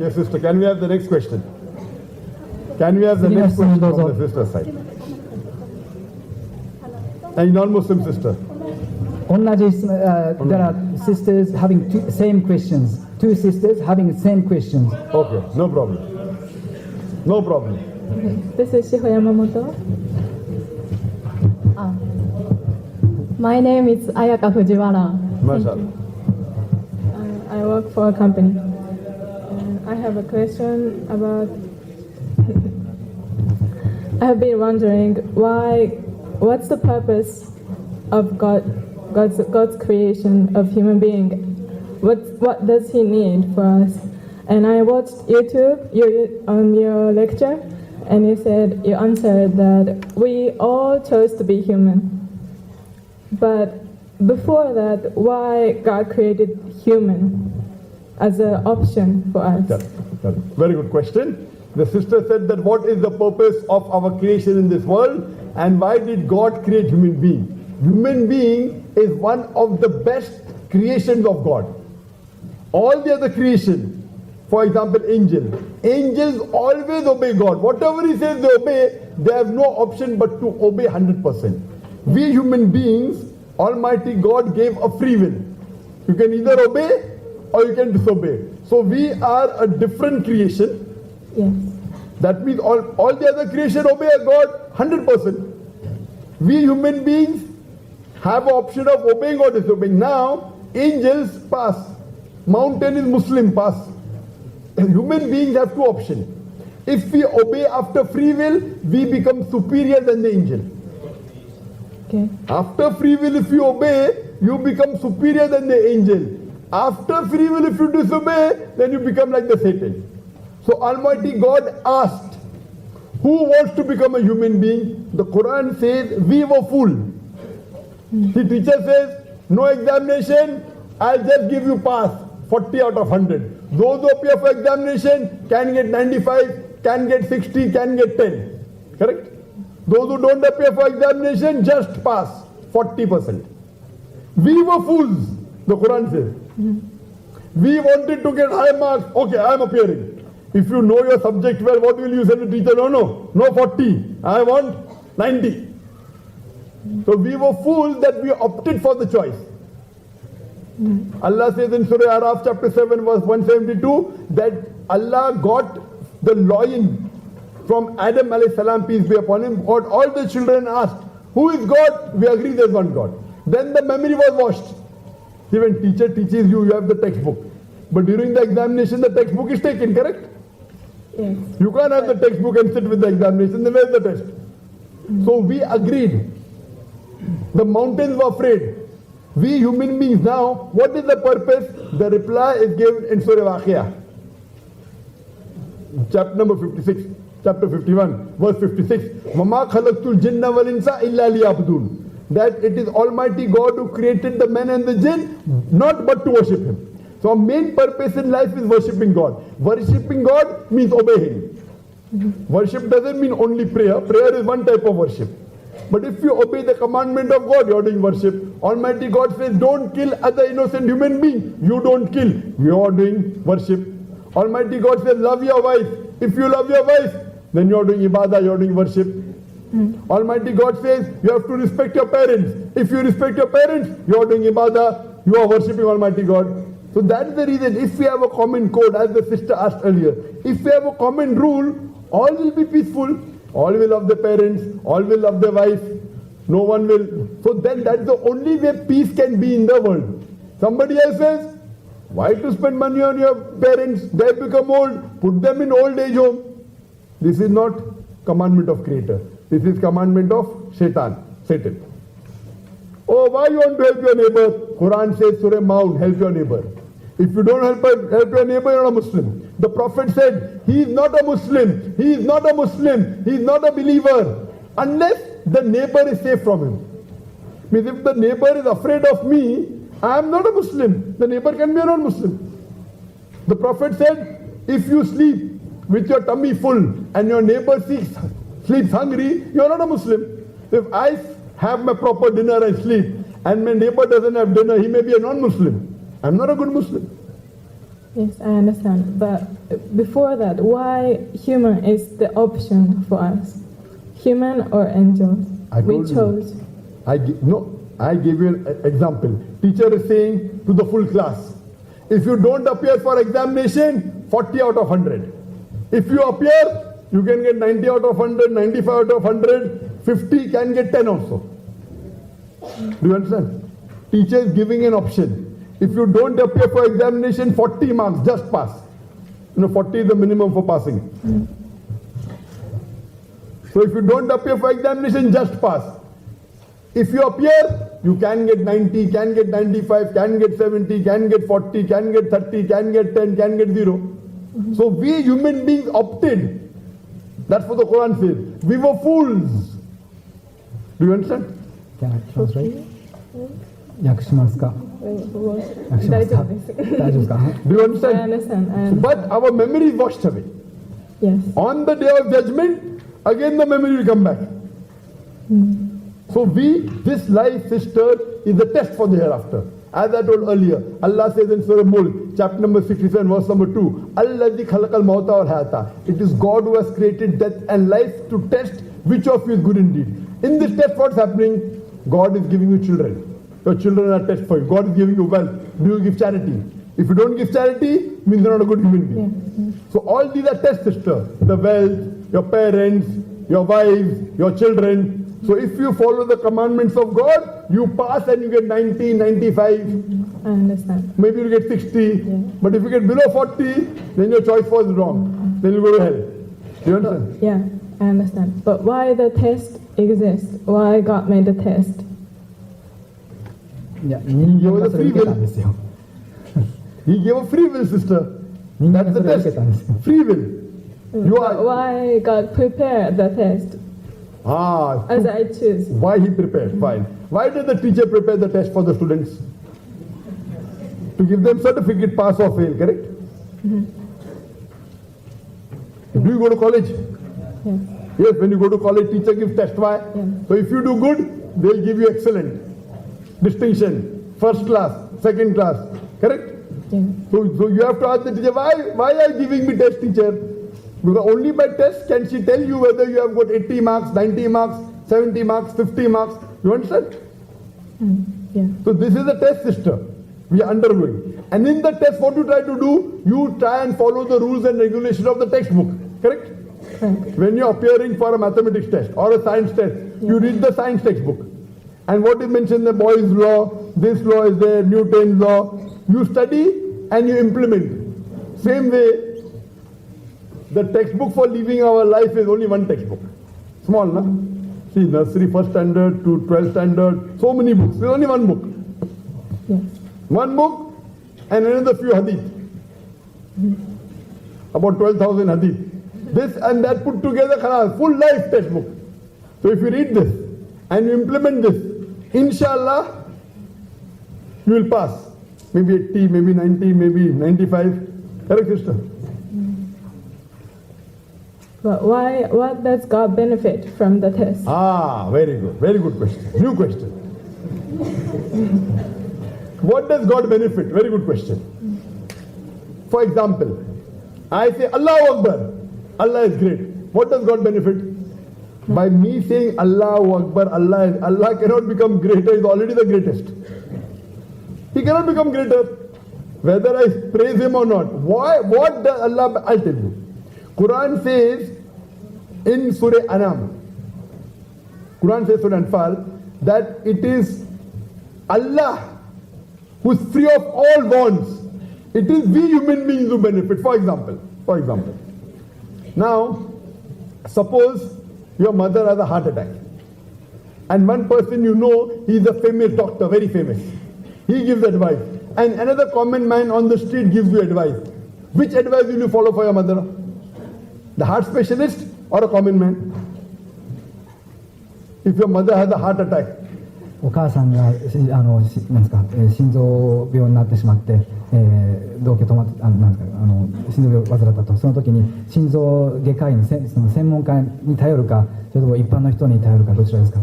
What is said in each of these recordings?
Okay, sister, can we have the next question? Can we have the next question from the sister side? A non-Muslim sister. There are sisters having same questions. Two sisters having same questions. Okay, no problem. No problem. This is Shiho Yamamoto. My name is Ayaka Fujiwara. MashaAllah. I work for a company. I have a question about. I have been wondering what's the purpose of God's creation of human being? What does He need for us? And I watched YouTube, your lecture, and you answered that we all chose to be human. But before that, why God created human as an option for us? Very good question. The sister said that what is the purpose of our creation in this world and why did God create human being? Human being is one of the best creations of God. All the other creation, for example, angels always obey God. Whatever He says they obey, they have no option but to obey 100%. We human beings, Almighty God gave a free will. You can either obey or you can disobey. So we are a different creation. Yes. That means all the other creation obey God 100%. We human beings have an option of obeying or disobeying. Now, angels pass. Mountain is Muslim, pass. Human beings have two options. If we obey after free will, we become superior than the angel. Okay. After free will, if you obey, you become superior than the angel. After free will, if you disobey, then you become like the Satan. So Almighty God asked, who wants to become a human being? The Quran says, we were fooled. The teacher says, no examination, I'll just give you pass, 40 out of 100. Those who appear for examination can get 95, can get 60, can get 10. Correct? Those who don't appear for examination, just pass, 40%. We were fools, the Quran says. We wanted to get high marks. Okay, I am appearing. If you know your subject well, what will you say to the teacher? No 40. I want 90. So we were fools that we opted for the choice. Allah says in Surah Araf chapter 7 verse 172 that Allah got the loin from Adam alayhi salam, peace be upon him. All the children asked, who is God? We agree there's one God. Then the memory was washed. See, when teacher teaches you, you have the textbook. But during the examination, the textbook is taken, correct? Yes. You can't have the textbook and sit with the examination, then where's the test? So we agreed. The mountains were afraid. We human beings now, what is the purpose? The reply is given in Surah Waqiah. Chapter number 56, chapter 51, verse 56. وَمَا خَلَقْتُ الْجِنَّ وَالْإِنسَ إِلَّا لِيَعْبُدُونَ. That it is Almighty God who created the man and the jinn, not but to worship Him. So our main purpose in life is worshipping God. Worshipping God means obeying. Worship doesn't mean only prayer. Prayer is one type of worship. But if you obey the commandment of God, you are doing worship. Almighty God says, don't kill other innocent human beings. You don't kill. You are doing worship. Almighty God says, love your wife. If you love your wife, then you are doing ibadah, you are doing worship. Almighty God says, you have to respect your parents. If you respect your parents, you are doing ibadah, you are worshipping Almighty God. So that's the reason, if we have a common code, as the sister asked earlier, if we have a common rule, all will be peaceful. All will love their parents, all will love their wife, no one will. So then that's the only way peace can be in the world. Somebody else says, why to spend money on your parents? They become old, put them in old age home. This is not commandment of Creator. This is commandment of Satan. Oh, why you want to help your neighbor? Quran says, Surah Maun, help your neighbor. If you don't help your neighbor, you're not a Muslim. The Prophet said, he is not a Muslim, he is not a Muslim, he is not a believer, unless the neighbor is safe from him. Means if the neighbor is afraid of me, I am not a Muslim. The neighbor can be a non-Muslim. The Prophet said, if you sleep with your tummy full and your neighbor sleeps hungry, you are not a Muslim. If I have my proper dinner and sleep, and my neighbor doesn't have dinner, he may be a non-Muslim. I'm not a good Muslim. Yes, I understand. But before that, why human is the option for us? Human or angels? I We told you. chose. I gave you an example. Teacher is saying to the full class, if you don't appear for examination, 40 out of 100. If you appear, you can get 90 out of 100, 95 out of 100, 50 can get 10 also. Do you understand? Teacher is giving an option. If you don't appear for examination, 40 marks, just pass. 40 is the minimum for passing. So if you don't appear for examination, just pass. If you appear, you can get 90, can get 95, can get 70, can get 40, can get 30, can get 10, can get 0. So we human beings opted. That's what the Quran says. We were fools. Do you understand? Can I translate? 訳しますか？訳しますか？大丈夫ですか？ Do you I understand? understand. I understand. But our memory is washed away. Yes. On the day of judgment, again the memory will come back. So this life, sister, is a test for the hereafter. As I told earlier, Allah says in Surah Mulk, chapter number 67, verse number 2, Alladhi khalaqal mauta wal hayata. It is God who has created death and life to test which of you is good indeed. In this test, what's happening? God is giving you children. Your children are a test for you. God is giving you wealth. Do you give charity? If you don't give charity, means you're not a good human being. So all these are tests, sister. The wealth, your parents, your wives, your children. So if you follow the commandments of God, you pass and you get 90, 95. I understand. Maybe you get 60. But if you get below 40, then your choice was wrong. Then you go to hell. Do you understand? Yeah, I understand. But why the test exists? Why God made the test? いや、人間がそれを受けたんですよ。 He gave a free will, sister. 人間 That's がそ the れを受け test. たんですよ。 Free will. You But are. why God prepared the test as I choose? Why he prepared? Fine. Why did the teacher prepare the test for the students? To give them certificate, pass or fail, correct? Do you go to college? Yes. Yes, when you go to college, teacher gives test. Why? Yeah. So if you do good, they'll give you excellent, distinction, first class, second class, correct? Yeah. So you have to ask the teacher, why are you giving me test, teacher? Because only by test can she tell you whether you have got 80 marks, 90 marks, 70 marks, 50 marks. You understand? Yeah. So this is a test, sister. We are undergoing. And in the test, what you try to do, you try and follow the rules and regulations of the textbook. Correct? Correct. When you're appearing for a mathematics test or a science test, you read the science textbook. And what is mentioned, the Boyle's law, this law is there, Newton's law. You study and you implement. Same way, the textbook for living our life is only one textbook. Small, no? See, nursery, first standard to 12th standard, so many books. There's only one book. Yes. One book and another few hadith. About 12,000 hadith. This and that put together, khalas, full life textbook. So if you read this and you implement this, inshallah, you will pass. Maybe 80, maybe 90, maybe 95. Correct, sister? But why? What does God benefit from the test? Ah, very good. Very good question. New question. What does God benefit? Very good question. For example, I say Allahu Akbar. Allah is great. What does God benefit? By me saying Allahu Akbar, Allah cannot become greater, is already the greatest. He cannot become greater. Whether I praise him or not. Why? What does Allah? I'll tell you. Quran says in Surah Anam, Quran says Surah Anfal, that it is Allah who is free of all bonds. It is we human beings who benefit. For example, now, suppose your mother has a heart attack, and one person you know, he is a famous doctor, very famous. He gives advice, and another common man on the street gives you advice. Which advice will you follow for your mother? The heart specialist or a common man? If your mother has a heart attack, お母さんがなんですか、心臓病になってしまって、動悸止まってなんですか、心臓病を患ったと、その時に心臓外科医のその専門家に頼るか、それとも一般の人に頼るか、どちらですか？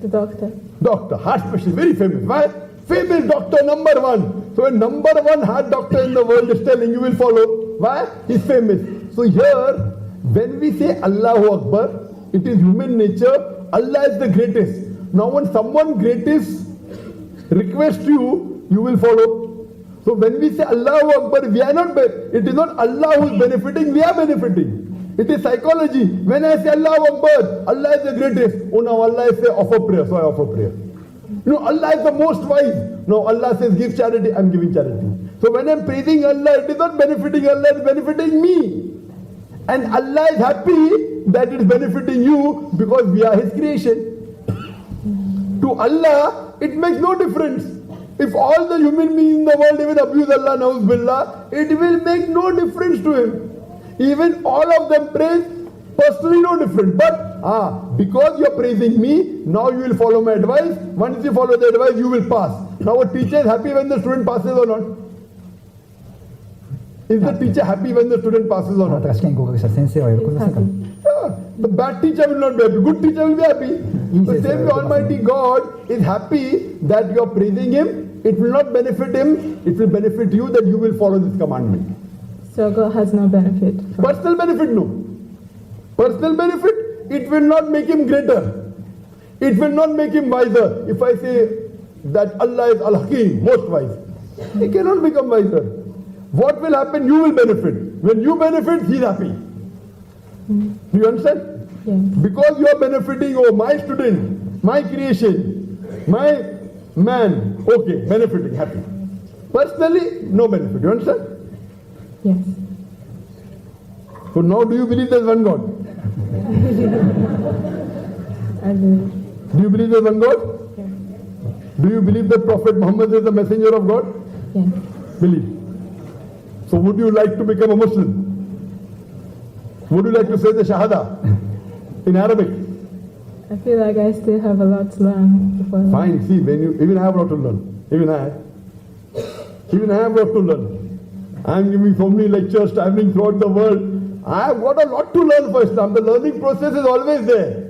The doctor. doctor, heart specialist, very famous. Why? Famous doctor, number one. So a number one heart doctor in the world is telling you will follow. Why? He's famous. So here, when we say Allahu Akbar, it is human nature. Allah is the greatest. Now when someone greatest requests you, you will follow. So when we say Allahu Akbar, we are not, it is not Allah who is benefiting, we are benefiting. It is psychology. When I say Allahu Akbar, Allah is the greatest. Oh now Allah is say offer prayer, so I offer prayer. No, Allah is the most wise. No, Allah says give charity, I am giving charity. So when I am praising Allah, it is not benefiting Allah, it is benefiting me. And Allah is happy that it is benefiting you because we are His creation. To Allah, it makes no difference. If all the human beings in the world even abuse Allah, na'uz billah, it will make no difference to Him. Even all of them praise, personally no different. But because you are praising me, now you will follow my advice. Once you follow the advice, you will pass. Now a teacher is happy when the student passes or not? Is the teacher happy when the student passes or あな not? たが試験合格した先生は喜びませんか？ Yeah, the bad teacher will not be happy. Good teacher will be happy. The same way Almighty God is happy that you are praising Him. It will not benefit Him. It will benefit you that you will follow this commandment. So God has no benefit. Personal benefit, no. Personal benefit, it will not make Him greater. It will not make Him wiser. If I say that Allah is Al-Hakim, most wise, He cannot become wiser. What will happen? You will benefit. When you benefit, He is happy. Do you understand? Yes. Because you are benefiting, oh, my student, my creation, my man, okay, benefiting, happy. Personally, no benefit. You understand? Yes. So now do you believe there's one God? I believe. Do you believe there's one God? Yes. Do you believe that Prophet Muhammad is the messenger of God? Yes. Believe. So would you like to become a Muslim? Would you like to say the Shahada in Arabic? I feel like I still have a lot to learn before. Fine, see, when you, even I have a lot to learn. Even I have a lot to learn. I am giving so many lectures, traveling throughout the world. I have got a lot to learn for Islam. The learning process is always there.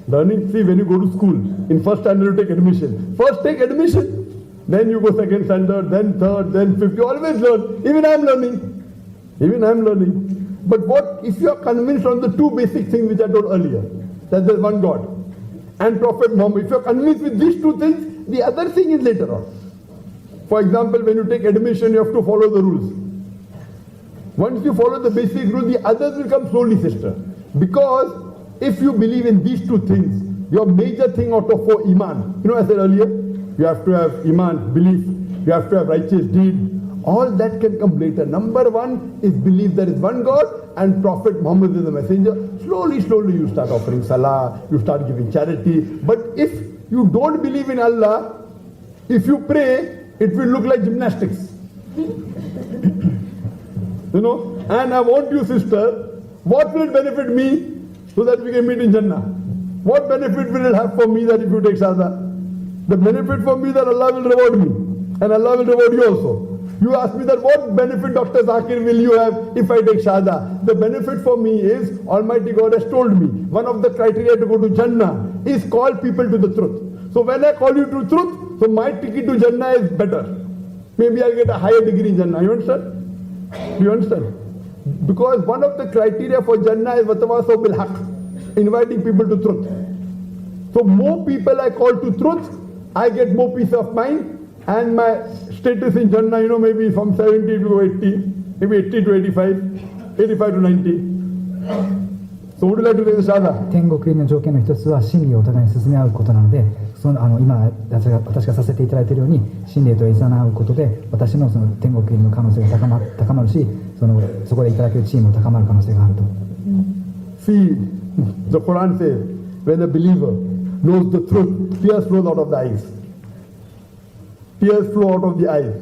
Learning, see, when you go to school, in first standard you take admission. First take admission, then you go second standard, then third, then fifth. You always learn. Even I am learning. Even I am learning. But what if you are convinced on the two basic things which I told earlier, that there is one God and Prophet Muhammad, if you are convinced with these two things, the other thing is later on. For example, when you take admission, you have to follow the rules. Once you follow the basic rules, the others will come slowly, sister. Because if you believe in these two things, your major thing out of four, Iman. You know, I said earlier, you have to have Iman, belief. You have to have righteous deed. All that can come later. Number one is believe there is one God and Prophet Muhammad is the messenger. Slowly, slowly you start offering salah, you start giving charity. But if you don't believe in Allah, if you pray, it will look like gymnastics. You know, and I want you, sister, what will it benefit me so that we can meet in Jannah? What benefit will it have for me that if you take Shahada? The benefit for me that Allah will reward me and Allah will reward you also. You ask me that what benefit, Dr. Zakir, will you have if I take Shahada? The benefit for me is Almighty God has told me one of the criteria to go to Jannah is call people to the truth. So when I call you to truth, so my ticket to Jannah is better. Maybe I'll get a higher degree in Jannah. You understand? Do you understand? Because one of the criteria for Jannah is Watawasaw bil Haqq, inviting people to truth. So more people I call to truth, I get more peace of mind. And my status in Jannah, you know, maybe from 70 to 80, maybe 80 to 85, 85 to 90. So would you like to take the Shahada? 天国入りの条件の一つは真理をお互いに進め合うことなので、今私がさせていただいているように真理といざなうことで私のその天国入りの可能性が高まるし、そこでいただける地位も高まる可能性があると。See, the Quran says, when a believer knows the truth, tears flow out of the eyes. Tears flow out of the eyes.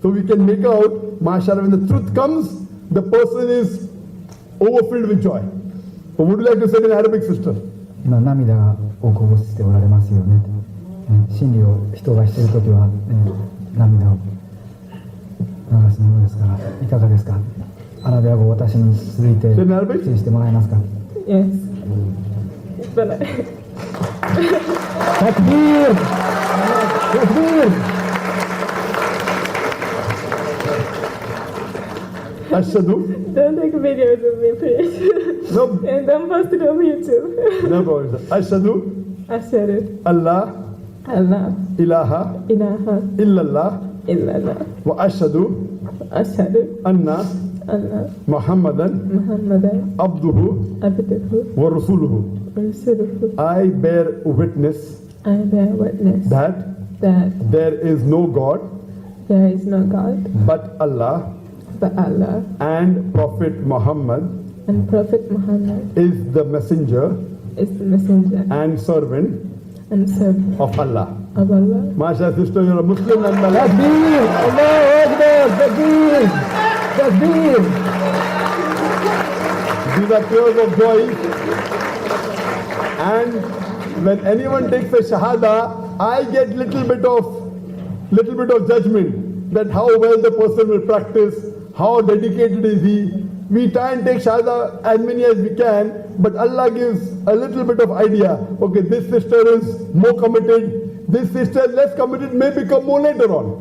So we can make out, mashallah, when the truth comes, the person is overfilled with joy. So would you like to say it in Arabic, sister? 今涙がをこぼしておられますよね。真理を人がしているときは、涙を流すものですから、いかがですか。アラビア語を私に続いて指示してもらえますか。 Yes. But Takbir! Takbir! Ashhadu. Don't take videos of me, please. No, And don't post it on YouTube. no problem. Ashhadu. Ashhadu Allah. Allah Ilaha. ilaha Illallah. illallah. Wa ashhadu. Ashhadu Anna. anna Muhammadan. Muhammadan Abduhu. abduhu Wa rasuluhu. wa rasuluhu. I bear witness I bear witness that that there is no God there is no God but Allah, but Allah, and Prophet Muhammad and Prophet Muhammad is the messenger is the messenger and servant and servant of Allah. of Allah. Masha sister, you're a Muslim and Malay. Takbir! Allahu Akbar! Takbir! Takbir! These are tears of joy. And when anyone takes a shahada, I get little bit of judgment that how well the person will practice, how dedicated is he. We try and take shahada as many as we can, but Allah gives a little bit of idea. Okay, this sister is more committed, this sister is less committed, may become more later on.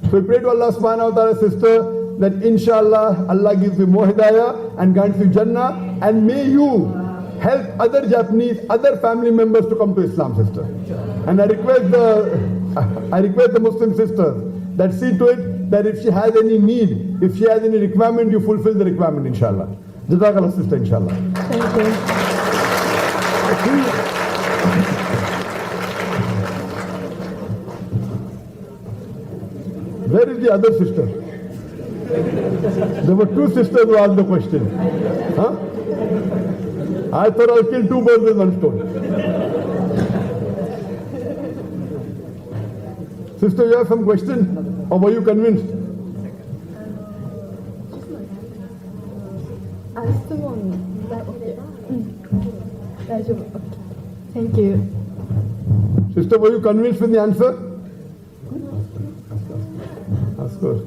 So we pray to Allah subhanahu wa ta'ala, sister, that inshallah Allah gives you more hidayah and grants you Jannah, and may you help other Japanese, other family members to come to Islam, sister. And I request the Muslim sisters that see to it that if she has any need, if she has any requirement, you fulfill the requirement, inshallah. Jazakallah, sister, inshallah. Thank you. Where is the other sister? There were two sisters who asked the question. Huh? I thought I'll kill two birds with one stone. Sister, you have some question? Or were you convinced? 質問大丈夫。Thank you. Sister, were you convinced with the answer? Of course.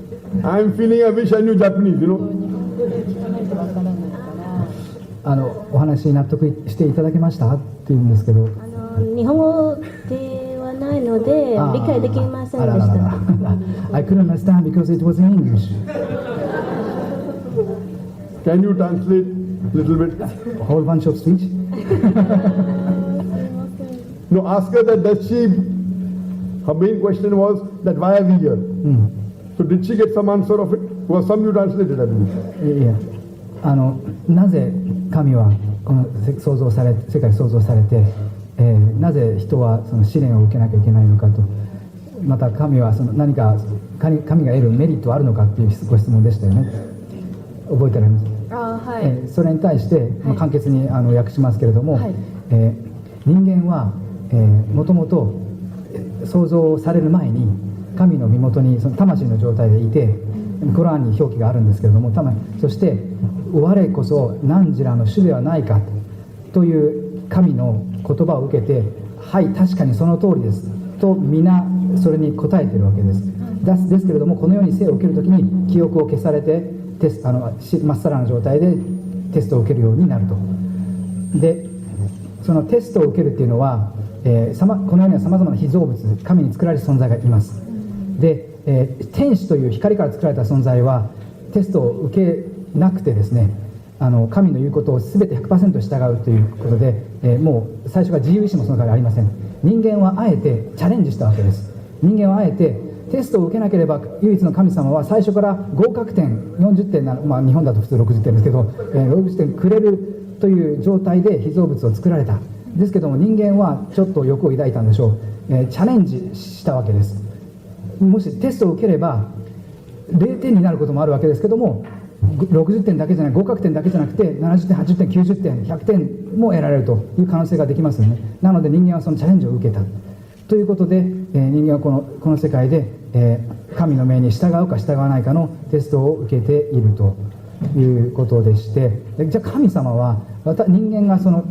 I'm feeling I wish I knew Japanese, you know. お話に納得していただけましたっていうんですけど、日本語ではないので理解できませんでした I couldn't understand because it was in English. Can you translate a little bit? A whole bunch of speech. No, ask her that does she, her main question was that why are we here? So did she get some answer of it? Was some you translated, I believe. いや、なぜ神はこの世界を創造されて、なぜ人はその試練を受けなきゃいけないのかと、また神はその何か神が得るメリットはあるのかっていうご質問でしたよね。覚えてられます？それに対して、簡潔に訳しますけれども、人間はもともと創造される前に神の身元にその魂の状態でいて、コランに表記があるんですけれども、そして我こそ汝らの主ではないかという神の言葉を受けて、はい確かにその通りですと皆それに答えているわけです。ですけれども、このように生を受けるときに記憶を消されてまっさらな状態でテストを受けるようになると。でそのテストを受けるっていうのは、この世にはさまざまな被造物、神に作られた存在がいます。で、天使という光から作られた存在はテストを受けなくてですね、神の言うことを全て 100% 従うということで、もう最初から自由意志もその代わりありません。人間はあえてチャレンジしたわけです。人間はあえてテストを受けなければ、唯一の神様は最初から合格点40点な、日本だと普通60点ですけど、60点くれるという状態で被造物を作られた。ですけども人間はちょっと欲を抱いたんでしょう。チャレンジしたわけです。もしテストを受ければ0点になることもあるわけですけども、60点だけじゃない、合格点だけじゃなくて70点、80点、90点、100点も得られるという可能性ができますよね。なので人間はそのチャレンジを受けたということで、人間はこの世界で、神の命に従うか従わないかのテストを受けているということでして、じゃあ神様は人間がその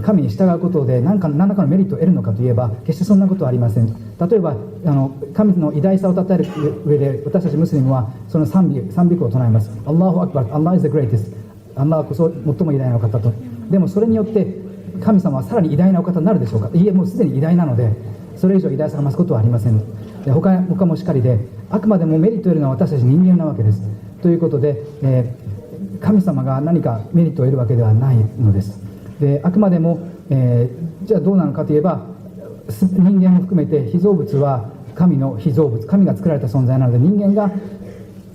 神に従うことで何らかのメリットを得るのかといえば、決してそんなことはありません。例えば神の偉大さを称える上で、私たちムスリムはその賛美句を唱えます。アッラーアクバル、アッラー is the greatest、 アッラーこそ最も偉大なお方と。でもそれによって神様はさらに偉大なお方になるでしょうか。いいえ、もうすでに偉大なので、それ以上偉大さが増すことはありません。他もしっかりで、あくまでもメリットを得るのは私たち人間なわけです。ということで、神様が何かメリットを得るわけではないのです。であくまでも、じゃあどうなのかといえば、人間も含めて被造物は神の被造物、神が作られた存在なので、人間が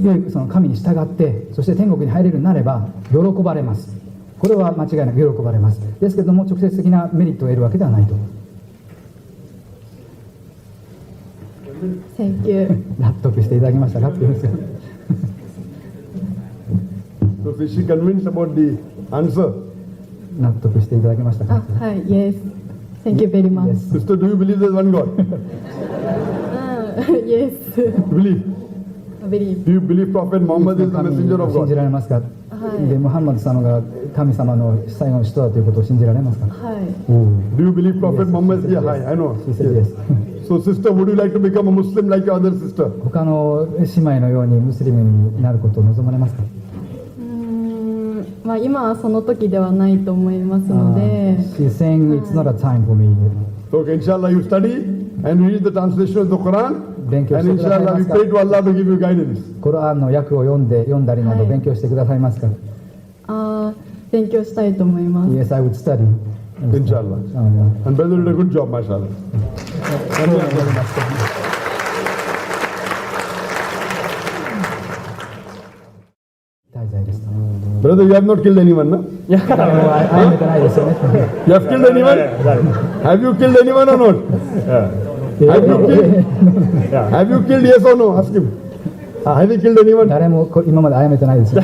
良いその神に従って、そして天国に入れるようになれば喜ばれます。これは間違いなく喜ばれます。ですけれども、直接的なメリットを得るわけではないと。Thank you. 納得していただきましたかって言うんですよ。 So is she convinced about the answer? 納得していただけましたか。はい、Yes. Thank you very much. Sister, do you believe there's one God? Yes. Believe. Believe. Do you believe Prophet Muhammad is the 神 messenger を of 信じ God? られますか。はい。でムハンマド様が神様の最後の人だということを信じられますか。はい。 Do you believe Prophet Muhammad? Yeah, hi, I know. She said yes. So, sister, would you like to become a Muslim like your other sister? 他の姉妹のようにムスリムになることを望まれますか。まあ今はその時ではないと思いますので、 She's saying it's not a time for me. So, okay, inshallah, you study and read the translation of the Quran, 勉強 and してください inshallah, ま we すか。 pray to Allah to give you guidance. コラーンの訳を読んだりなど勉強してくださいますか。勉強したいと思います。 Yes, I would study. Inshallah. And brother did a good job, mashallah. 滞在です。 Brother, you have not killed anyone, no? あめてないですよね。 You have killed anyone? Have you killed anyone or not? Have you killed yes or no? Ask him. Have you killed anyone? 誰も今まであやめてないですよ。